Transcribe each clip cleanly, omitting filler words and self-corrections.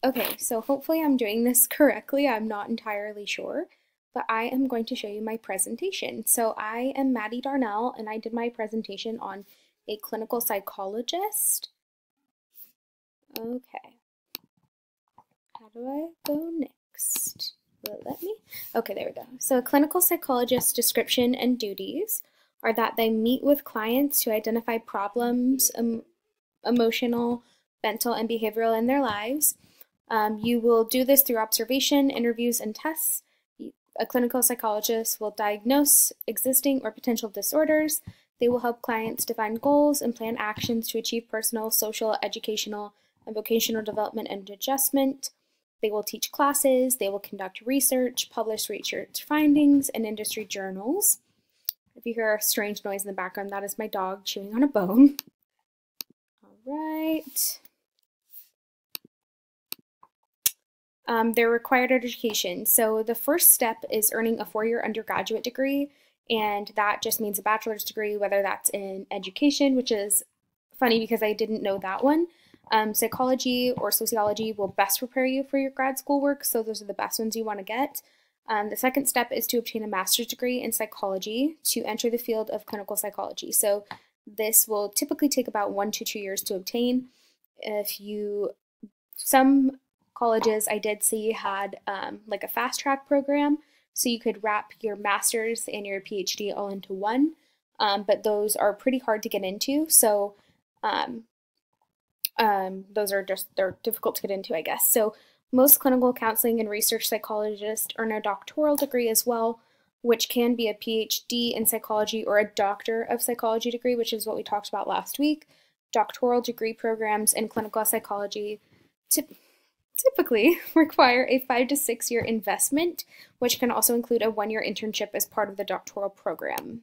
Okay, so hopefully I'm doing this correctly. I'm not entirely sure, but I am going to show you my presentation. So I am Maddie Darnell, and I did my presentation on a clinical psychologist. Okay, how do I go next? Will it let me? Okay, there we go. So a clinical psychologist's description and duties are that they meet with clients to identify problems, emotional, mental, and behavioral in their lives. You will do this through observation, interviews, and tests. A clinical psychologist will diagnose existing or potential disorders. They will help clients define goals and plan actions to achieve personal, social, educational, and vocational development and adjustment. They will teach classes. They will conduct research, publish research findings in industry journals. If you hear a strange noise in the background, that is my dog chewing on a bone. All right. Their required education. So the first step is earning a 4-year undergraduate degree, and that just means a bachelor's degree, whether that's in education, which is funny because I didn't know that one. Psychology or sociology will best prepare you for your grad school work, so those are the best ones you want to get. The second step is to obtain a master's degree in psychology to enter the field of clinical psychology. So this will typically take about 1 to 2 years to obtain. Some colleges I did see had like a fast track program, so you could wrap your master's and your PhD all into one, but those are pretty hard to get into, so they're difficult to get into, I guess. So most clinical counseling and research psychologists earn a doctoral degree as well, which can be a PhD in psychology or a doctor of psychology degree, which is what we talked about last week. Doctoral degree programs in clinical psychology typically require a 5 to 6 year investment, which can also include a 1-year internship as part of the doctoral program.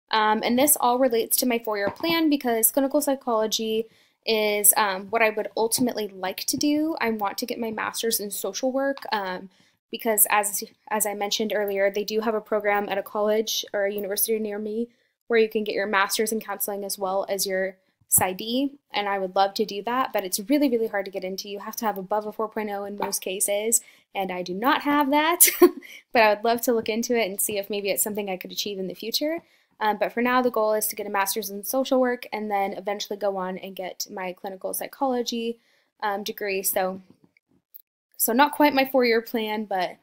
And this all relates to my 4-year plan because clinical psychology is what I would ultimately like to do. I want to get my master's in social work because as I mentioned earlier, they do have a program at a college or a university near me where you can get your master's in counseling as well as your PsyD, and I would love to do that, but it's really, really hard to get into. You have to have above a 4.0 in most cases, and I do not have that, but I would love to look into it and see if maybe it's something I could achieve in the future. But for now, the goal is to get a master's in social work and then eventually go on and get my clinical psychology degree. So not quite my 4-year plan, but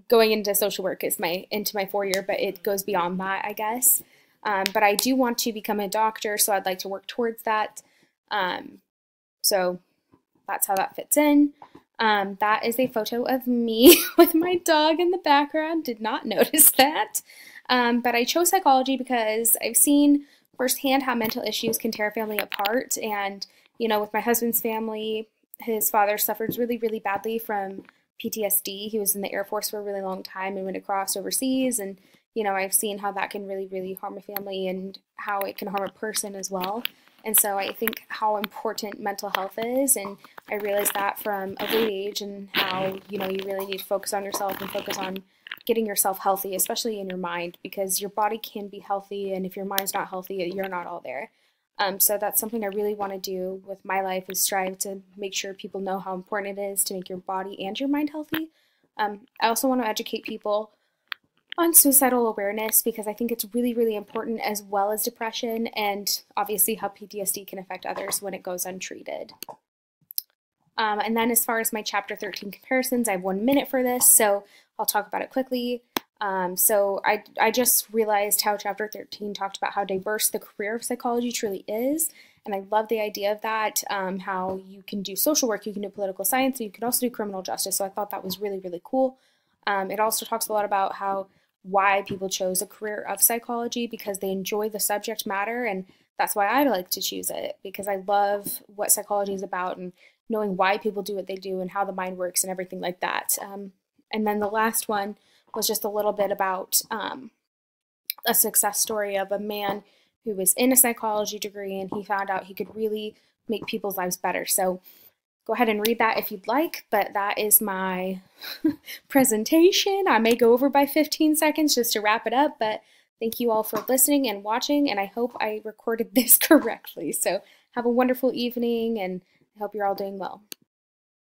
going into social work is into my 4-year, but it goes beyond that, I guess. But I do want to become a doctor, so I'd like to work towards that. So that's how that fits in. That is a photo of me with my dog in the background. Did not notice that. But I chose psychology because I've seen firsthand how mental issues can tear a family apart. And, with my husband's family, his father suffered really, really badly from PTSD. He was in the Air Force for a really long time and went across overseas, and I've seen how that can really, really harm a family and how it can harm a person as well. And so I think how important mental health is, and I realized that from a late age, and how, you really need to focus on yourself and focus on getting yourself healthy, especially in your mind, because your body can be healthy, and if your mind's not healthy, you're not all there. So that's something I really want to do with my life, is strive to make sure people know how important it is to make your body and your mind healthy. I also want to educate people on suicidal awareness because I think it's really, really important, as well as depression, and obviously how PTSD can affect others when it goes untreated. And then as far as my Chapter 13 comparisons, I have 1 minute for this, so I'll talk about it quickly. So I just realized how Chapter 13 talked about how diverse the career of psychology truly is, and I love the idea of that, how you can do social work, you can do political science, and you can also do criminal justice, so I thought that was really, really cool. It also talks a lot about why people chose a career of psychology, because they enjoy the subject matter, and that's why I like to choose it, because I love what psychology is about and knowing why people do what they do and how the mind works and everything like that. And then the last one was just a little bit about a success story of a man who was in a psychology degree, and he found out he could really make people's lives better. So go ahead and read that if you'd like, but that is my presentation. I may go over by 15 seconds just to wrap it up, but thank you all for listening and watching, and I hope I recorded this correctly. So have a wonderful evening, and I hope you're all doing well.